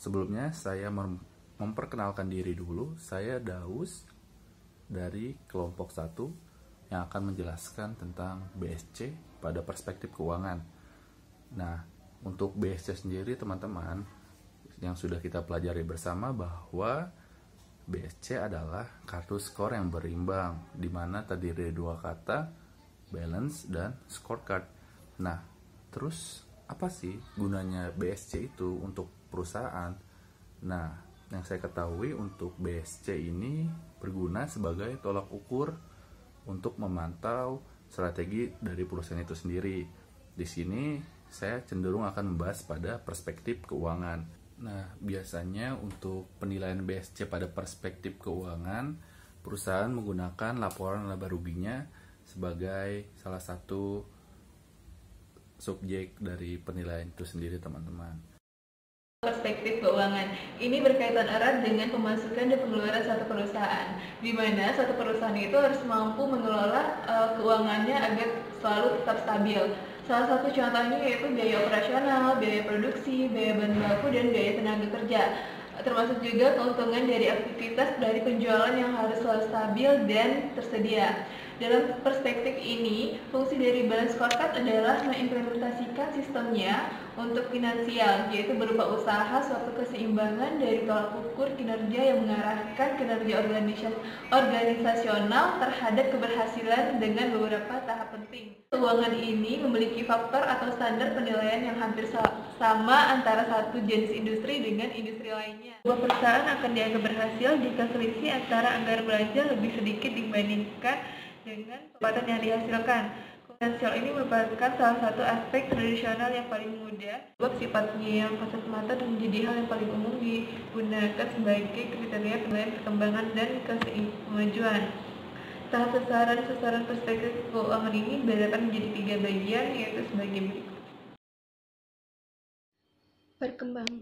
Sebelumnya saya memperkenalkan diri dulu. Saya Daus dari kelompok 1 yang akan menjelaskan tentang BSC pada perspektif keuangan. Nah, untuk BSC sendiri teman-teman, yang sudah kita pelajari bersama bahwa BSC adalah kartu skor yang berimbang, di mana terdiri dari dua kata, balance dan scorecard. Nah, terus apa sih gunanya BSC itu untuk perusahaan? Nah, yang saya ketahui untuk BSC ini berguna sebagai tolak ukur untuk memantau strategi dari perusahaan itu sendiri. Di sini saya cenderung akan membahas pada perspektif keuangan. Nah, biasanya untuk penilaian BSC pada perspektif keuangan, perusahaan menggunakan laporan laba ruginya sebagai salah satu subjek dari penilaian itu sendiri, teman-teman. Perspektif keuangan ini berkaitan erat dengan pemasukan dan pengeluaran satu perusahaan, di mana satu perusahaan itu harus mampu mengelola keuangannya agar selalu tetap stabil. Salah satu contohnya yaitu biaya operasional, biaya produksi, biaya bahan baku, dan biaya tenaga kerja. Termasuk juga keuntungan dari aktivitas dari penjualan yang harus selalu stabil dan tersedia. Dalam perspektif ini, fungsi dari balance scorecard adalah mengimplementasikan sistemnya untuk finansial, yaitu berupa usaha suatu keseimbangan dari tolak ukur kinerja yang mengarahkan kinerja organisasional terhadap keberhasilan dengan beberapa tahap penting. Keuangan ini memiliki faktor atau standar penilaian yang hampir sama antara satu jenis industri dengan industri lainnya. Sebuah perusahaan akan dianggap berhasil jika selisih antara anggaran belanja lebih sedikit dibandingkan dengan pendapatan yang dihasilkan. Finansial ini merupakan salah satu aspek tradisional yang paling mudah, sebab sifatnya yang kasat mata dan menjadi hal yang paling umum digunakan sebagai kriteria penilaian perkembangan dan kemajuan. Tahap sasaran perspektif keuangan ini dibedakan menjadi 3 bagian, yaitu sebagai berikut. Berkembang.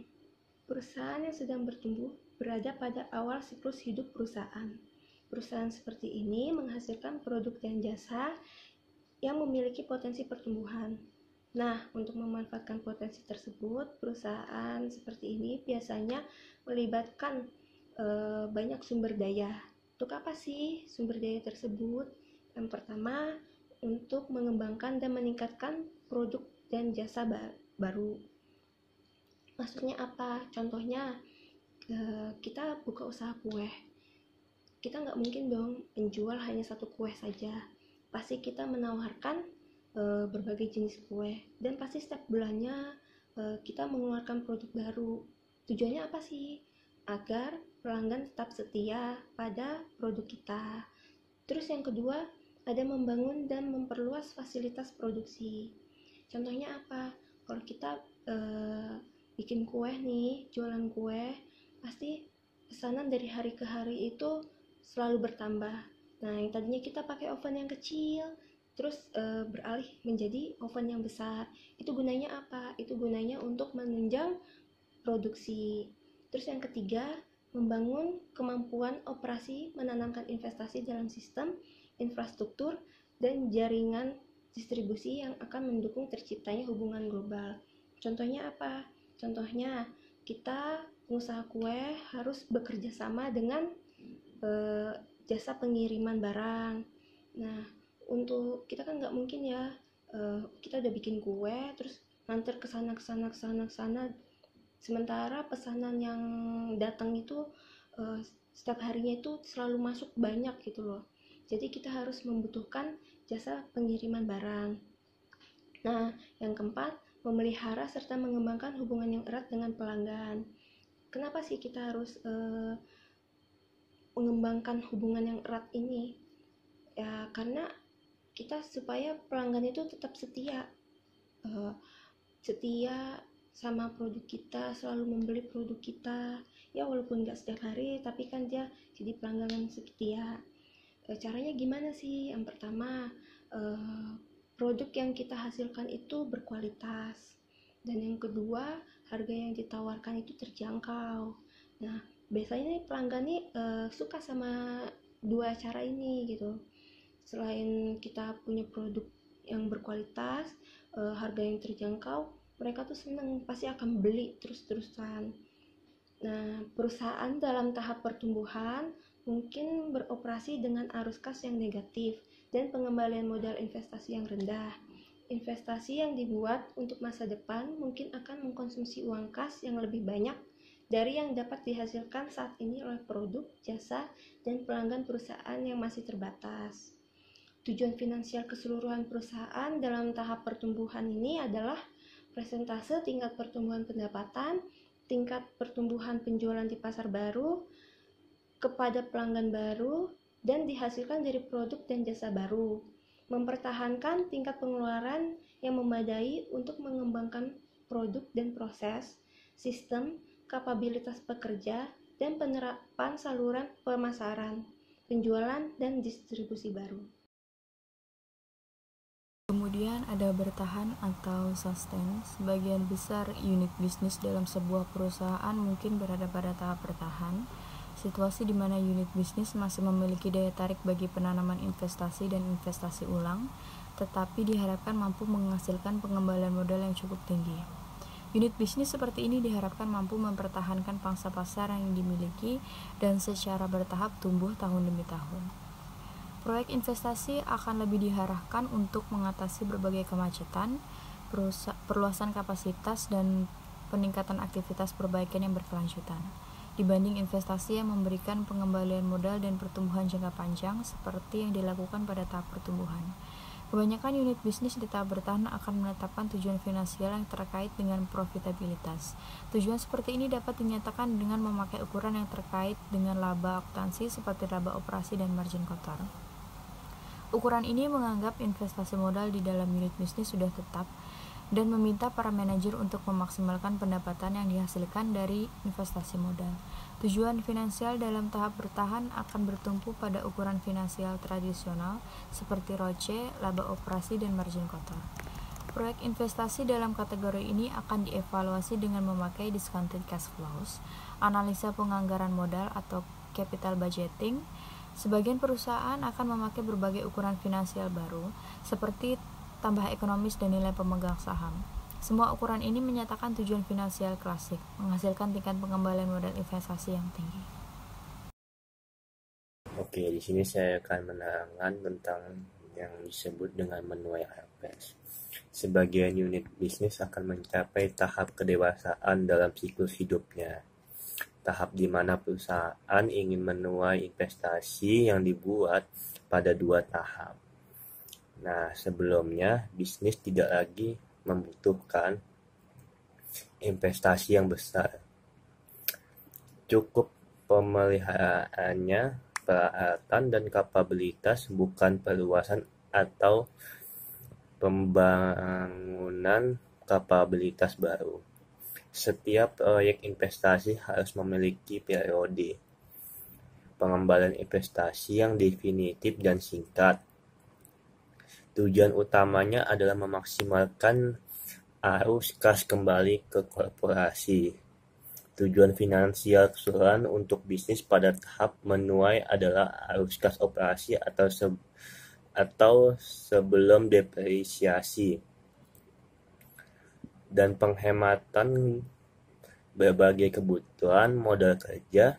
Perusahaan yang sedang bertumbuh berada pada awal siklus hidup perusahaan. Perusahaan seperti ini menghasilkan produk dan jasa yang memiliki potensi pertumbuhan. Nah, untuk memanfaatkan potensi tersebut, perusahaan seperti ini biasanya melibatkan banyak sumber daya. Untuk apa sih sumber daya tersebut? Yang pertama, untuk mengembangkan dan meningkatkan produk dan jasa baru. Maksudnya apa? Contohnya, kita buka usaha kue. Kita nggak mungkin dong menjual hanya satu kue saja. Pasti kita menawarkan berbagai jenis kue, dan pasti setiap bulannya kita mengeluarkan produk baru. Tujuannya apa sih? Agar pelanggan tetap setia pada produk kita. Terus yang kedua, ada membangun dan memperluas fasilitas produksi. Contohnya apa? Kalau kita bikin kue nih, jualan kue, pasti pesanan dari hari ke hari itu selalu bertambah. Nah, yang tadinya kita pakai oven yang kecil, terus beralih menjadi oven yang besar. Itu gunanya apa? Itu gunanya untuk menunjang produksi. Terus yang ketiga, membangun kemampuan operasi, menanamkan investasi dalam sistem, infrastruktur, dan jaringan distribusi yang akan mendukung terciptanya hubungan global. Contohnya apa? Contohnya, kita pengusaha kue harus bekerja sama dengan jasa pengiriman barang. Nah, untuk kita kan nggak mungkin ya, kita udah bikin kue terus nganter ke sana, sementara pesanan yang datang itu setiap harinya itu selalu masuk banyak gitu loh. Jadi kita harus membutuhkan jasa pengiriman barang. Nah, yang keempat, memelihara serta mengembangkan hubungan yang erat dengan pelanggan. Kenapa sih kita harus mengembangkan hubungan yang erat ini? Ya, karena kita supaya pelanggan itu tetap setia sama produk kita, selalu membeli produk kita. Ya, walaupun nggak setiap hari, tapi kan dia jadi pelanggan yang setia. Caranya gimana sih? Yang pertama, produk yang kita hasilkan itu berkualitas, dan yang kedua, harga yang ditawarkan itu terjangkau. Nah, biasanya nih pelanggan nih suka sama dua cara ini gitu. Selain kita punya produk yang berkualitas, harga yang terjangkau, mereka tuh seneng, pasti akan beli terus-terusan. Nah, perusahaan dalam tahap pertumbuhan mungkin beroperasi dengan arus kas yang negatif dan pengembalian modal investasi yang rendah. Investasi yang dibuat untuk masa depan mungkin akan mengkonsumsi uang kas yang lebih banyak dari yang dapat dihasilkan saat ini oleh produk, jasa, dan pelanggan perusahaan yang masih terbatas. Tujuan finansial keseluruhan perusahaan dalam tahap pertumbuhan ini adalah persentase tingkat pertumbuhan pendapatan, tingkat pertumbuhan penjualan di pasar baru, kepada pelanggan baru, dan dihasilkan dari produk dan jasa baru. Mempertahankan tingkat pengeluaran yang memadai untuk mengembangkan produk dan proses, sistem, kapabilitas pekerja, dan penerapan saluran pemasaran, penjualan, dan distribusi baru. Kemudian ada bertahan atau sustain. Sebagian besar unit bisnis dalam sebuah perusahaan mungkin berada pada tahap bertahan, situasi di mana unit bisnis masih memiliki daya tarik bagi penanaman investasi dan investasi ulang, tetapi diharapkan mampu menghasilkan pengembalian modal yang cukup tinggi. Unit bisnis seperti ini diharapkan mampu mempertahankan pangsa pasar yang dimiliki dan secara bertahap tumbuh tahun demi tahun. Proyek investasi akan lebih diarahkan untuk mengatasi berbagai kemacetan, perluasan kapasitas, dan peningkatan aktivitas perbaikan yang berkelanjutan, dibanding investasi yang memberikan pengembalian modal dan pertumbuhan jangka panjang seperti yang dilakukan pada tahap pertumbuhan. Kebanyakan unit bisnis di tahap bertahan akan menetapkan tujuan finansial yang terkait dengan profitabilitas. Tujuan seperti ini dapat dinyatakan dengan memakai ukuran yang terkait dengan laba akuntansi seperti laba operasi dan margin kotor. Ukuran ini menganggap investasi modal di dalam unit bisnis sudah tetap dan meminta para manajer untuk memaksimalkan pendapatan yang dihasilkan dari investasi modal. Tujuan finansial dalam tahap bertahan akan bertumpu pada ukuran finansial tradisional seperti ROCE, laba operasi, dan margin kotor. Proyek investasi dalam kategori ini akan dievaluasi dengan memakai discounted cash flows, analisa penganggaran modal atau capital budgeting. Sebagian perusahaan akan memakai berbagai ukuran finansial baru, seperti tambah ekonomis dan nilai pemegang saham. Semua ukuran ini menyatakan tujuan finansial klasik, menghasilkan tingkat pengembalian modal investasi yang tinggi. Oke, di sini saya akan menerangkan tentang yang disebut dengan menuai harvest. Sebagian unit bisnis akan mencapai tahap kedewasaan dalam siklus hidupnya. Tahap di mana perusahaan ingin menuai investasi yang dibuat pada 2 tahap. Nah, sebelumnya bisnis tidak lagi membutuhkan investasi yang besar. Cukup pemeliharaannya, peralatan, dan kapabilitas, bukan perluasan atau pembangunan kapabilitas baru. Setiap proyek investasi harus memiliki periode pengembalian investasi yang definitif dan singkat. Tujuan utamanya adalah memaksimalkan arus kas kembali ke korporasi. Tujuan finansial keseluruhan untuk bisnis pada tahap menuai adalah arus kas operasi atau sebelum depresiasi, dan penghematan berbagai kebutuhan modal kerja.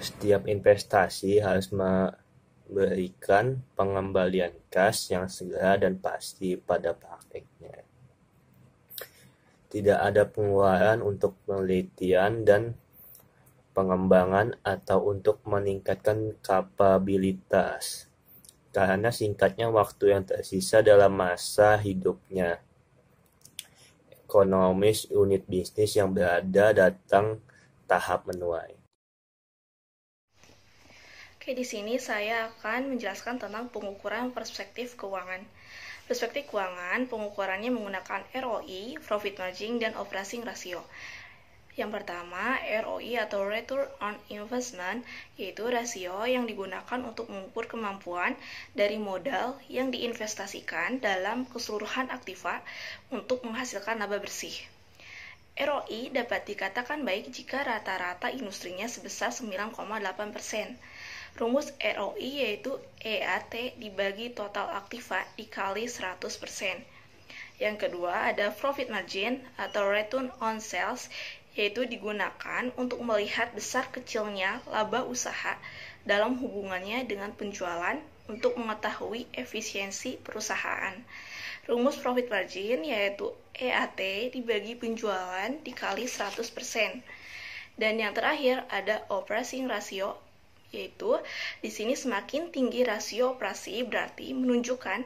Setiap investasi harus memberikan pengembalian kas yang segera dan pasti pada prakteknya. Tidak ada pengeluaran untuk penelitian dan pengembangan atau untuk meningkatkan kapabilitas, karena singkatnya waktu yang tersisa dalam masa hidupnya. Ekonomis unit bisnis yang berada datang tahap menuai. Oke, di sini saya akan menjelaskan tentang pengukuran perspektif keuangan. Perspektif keuangan, pengukurannya menggunakan ROI, profit margin, dan operating ratio. Yang pertama, ROI atau Return on Investment, yaitu rasio yang digunakan untuk mengukur kemampuan dari modal yang diinvestasikan dalam keseluruhan aktiva untuk menghasilkan laba bersih. ROI dapat dikatakan baik jika rata-rata industrinya sebesar 9,8%. Rumus ROI yaitu EAT dibagi total aktiva dikali 100%. Yang kedua ada profit margin atau return on sales, yaitu digunakan untuk melihat besar kecilnya laba usaha dalam hubungannya dengan penjualan untuk mengetahui efisiensi perusahaan. Rumus profit margin yaitu EAT dibagi penjualan dikali 100%. Dan yang terakhir ada operating ratio, yaitu di sini semakin tinggi rasio operasi berarti menunjukkan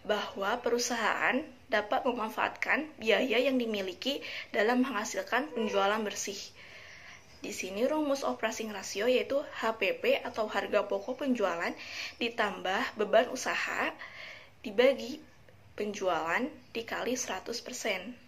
bahwa perusahaan dapat memanfaatkan biaya yang dimiliki dalam menghasilkan penjualan bersih. Di sini rumus operating ratio yaitu HPP atau harga pokok penjualan ditambah beban usaha dibagi penjualan dikali 100%.